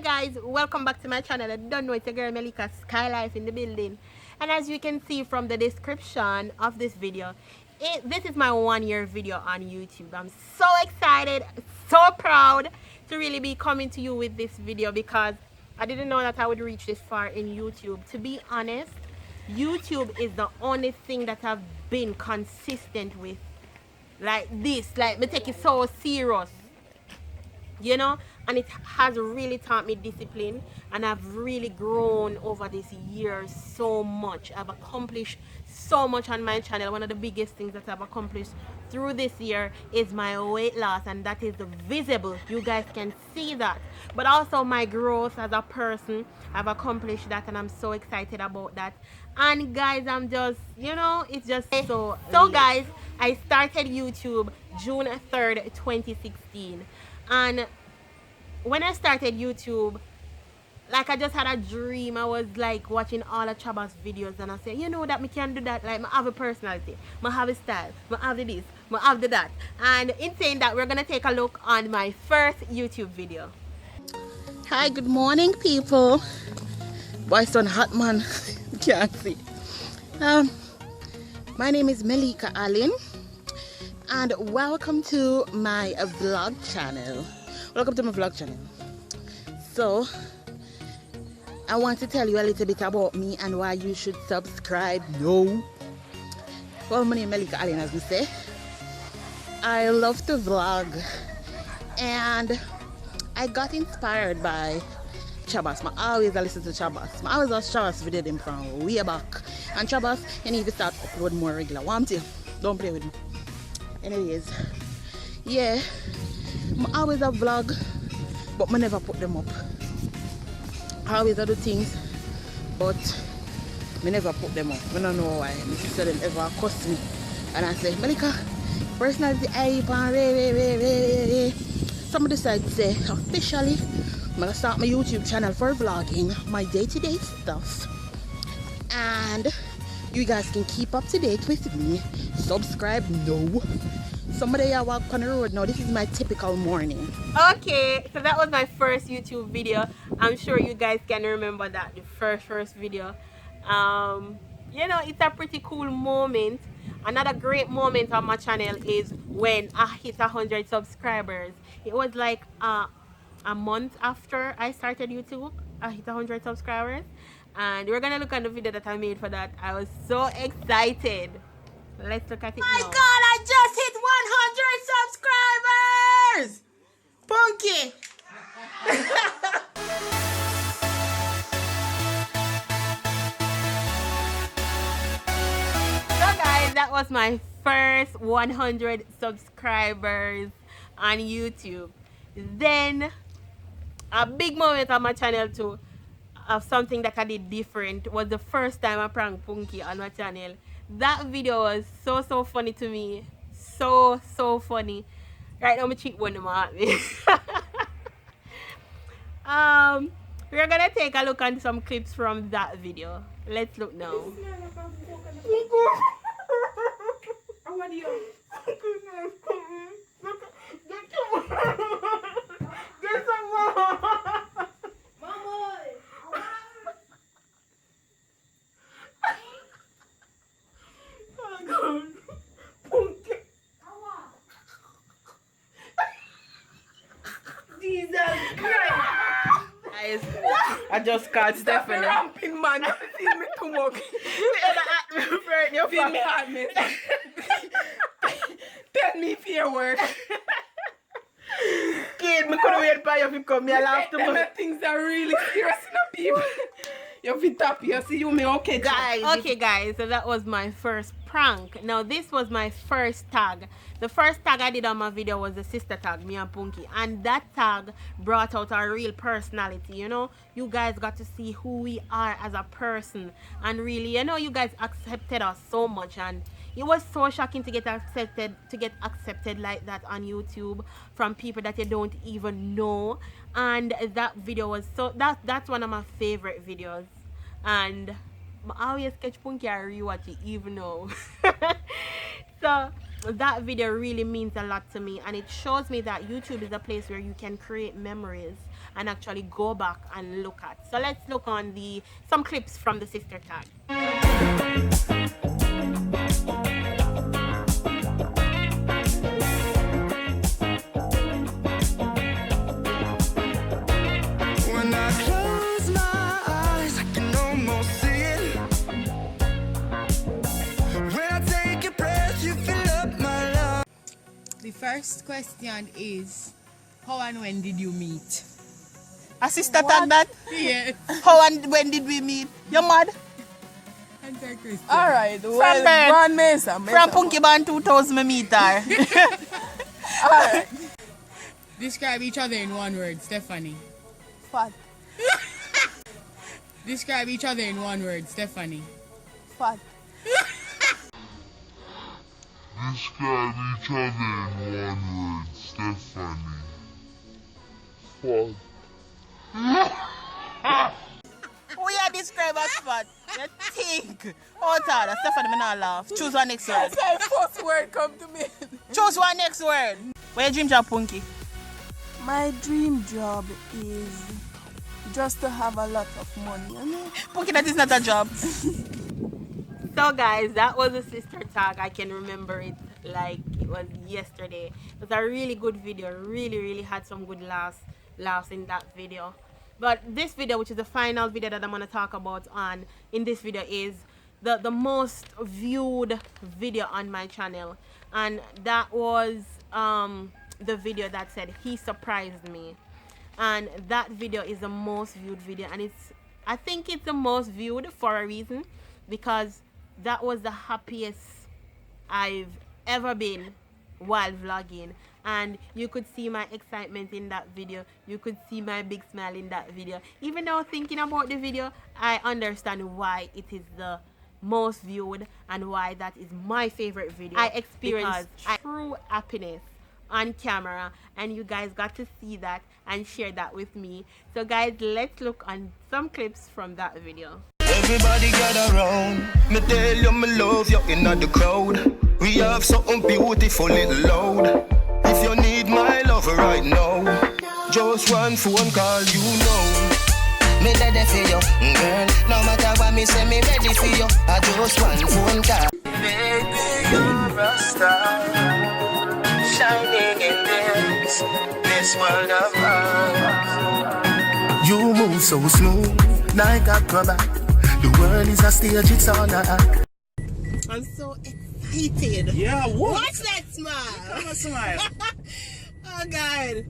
guys, welcome back to my channel. I don't know, it's your girl MelicaSkylife in the building. And as you can see from the description of this video, this is my 1-year video on YouTube. I'm so excited, so proud to really be coming to you with this video because I didn't know that I would reach this far in YouTube. To be honest, YouTube is the only thing that I've been consistent with. Like this, like me take it so serious, you know, and it has really taught me discipline, and I've really grown over these years so much. I've accomplished so much on my channel. One of the biggest things that I've accomplished through this year is my weight loss, and that is visible. You guys can see that. But also my growth as a person, I've accomplished that, and I'm so excited about that. And guys, I'm just, you know, it's just so guys, I started YouTube June 3rd 2016, and when I started YouTube, like I just had a dream. I was like watching all of Chaba's videos, and I said, you know that me can do that. Like I have a personality, I have a style, I have the this, I have the that. And in saying that, we're gonna take a look on my first YouTube video. Hi, good morning, people. Boy, son hot man. Can't see. My name is Melika Allen, and welcome to my vlog channel. Welcome to my vlog channel. So I want to tell you a little bit about me and why you should subscribe. No. Well, my name is Melika Allen, as we say. I love to vlog, and I got inspired by Chabas. I always listen to Chabas. I always watch Chabas video them from way back. And Chabas, you need to start upload more regular. Want you? Don't play with me. Anyways, yeah, I always a vlog, but I never put them up. I always do things, but I never put them up. I don't know why. My sister them ever cuss me, and I say, Melika, personality hype and Some decide to say, officially, I'm gonna start my YouTube channel for vlogging my day-to-day stuff, and you guys can keep up to date with me. Subscribe. No, somebody I walk on the road now. This is my typical morning. Okay, so that was my first YouTube video. I'm sure you guys can remember that, the first video. You know, it's a pretty cool moment. Another great moment on my channel is when I hit 100 subscribers. It was like a month after I started YouTube. I hit 100 subscribers, and we're gonna look at the video that I made for that. I was so excited. Let's look at it now. My God, I just hit 100 subscribers! Punky! So guys, that was my first 100 subscribers on YouTube. Then a big moment on my channel too, of something that I did different, was the first time I pranked Punky on my channel. That video was so funny to me. So funny. Right now my cheekbone in my heart. We're gonna take a look at some clips from that video. Let's look now. Guys, I just called Stephanie. Ramping man, feel me too much. Feel me hard, me. Tell me if you work. Kid, me couldn't wait for you to come. I laugh too Them much. things are really serious in the people. You fit up, you see you me okay, Guys, Okay guys, so that was my first prank. Now this was my first tag. The first tag I did on my video was the sister tag, me and Punky, and that tag brought out our real personality. You know, you guys got to see who we are as a person, and really, you know, you guys accepted us so much, and it was so shocking to get accepted like that on YouTube from people that you don't even know. And that video was that's one of my favorite videos, and I always catch Punky and rewatch it even now. So that video really means a lot to me, and it shows me that YouTube is a place where you can create memories and actually go back and look at. So let's look on some clips from the sister tag. When I close my eyes, I can almost see it. When I take a breath, you fill up my lungs. The first question is, how and when did you meet? A sister tag that? Yes. How and when did we meet? You mad? Answer question. Alright, From well, birth. Grand Mesa. From Punky Band 2000 me meet her. Alright. Describe each other in one word, Stephanie. Fat. Describe each other in one word, Stephanie. Fat. Describe each other in one word, Stephanie. Fuck. We are described as fat. You think. Oh, Tada, Stephanie, me not laugh. Choose one next word. That's my first word come to me. Choose one next word. Where your dream job, Punky? My dream job is just to have a lot of money, you know? Punky, that is not a job. So guys, that was a sister tag. I can remember it like it was yesterday. It was a really good video. Really had some good laughs in that video. But this video, which is the final video that I'm going to talk about in this video, is the most viewed video on my channel. And that was the video that said he surprised me. And that video is the most viewed video, and I think it's the most viewed for a reason, because that was the happiest I've ever been while vlogging. And you could see my excitement in that video. You could see my big smile in that video. Even though thinking about the video, I understand why it is the most viewed and why that is my favorite video. I experienced true happiness on camera, and you guys got to see that and share that with me. So guys, let's look on some clips from that video. Everybody gather round. Me tell you me love you in the crowd. We have something beautiful little loud. If you need my love right now, just one phone call, you know. Me ready for you, girl. No matter what me say, me ready for you. I just one phone call. Baby, you're a star, shining in this world of ours. You move so smooth, like acrobat. The world is a stage, it's all a act. I'm so excited. Yeah, what? Watch that smile. I'm a smile. Oh, God.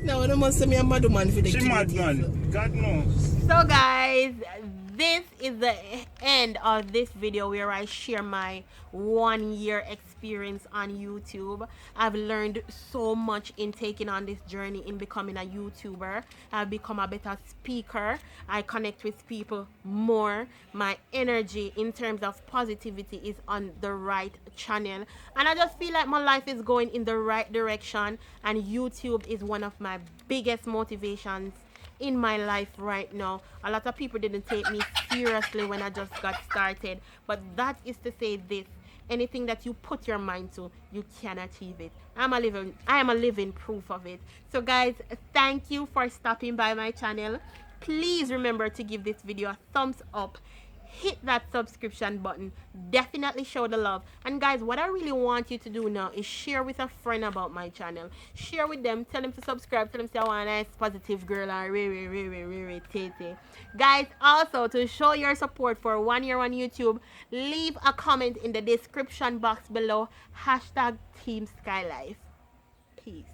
No, no must say me a mad man for the She kitty mad teeth. man. God knows. So guys, this is the end of this video where I share my 1 year experience on YouTube. I've learned so much in taking on this journey in becoming a YouTuber. I've become a better speaker. I connect with people more. My energy in terms of positivity is on the right channel, and I just feel like my life is going in the right direction, and YouTube is one of my biggest motivations in my life right now. A lot of people didn't take me seriously when I just got started, but that is to say this: anything that you put your mind to, you can achieve it. I am a living proof of it. So guys, thank you for stopping by my channel. Please remember to give this video a thumbs up. Hit that subscription button. Definitely show the love. And guys, what I really want you to do now is share with a friend about my channel. Share with them. Tell them to subscribe. Tell them say I want a nice positive girl and re tete. Guys, also to show your support for 1 year on YouTube, leave a comment in the description box below. #TeamSkylife. Peace.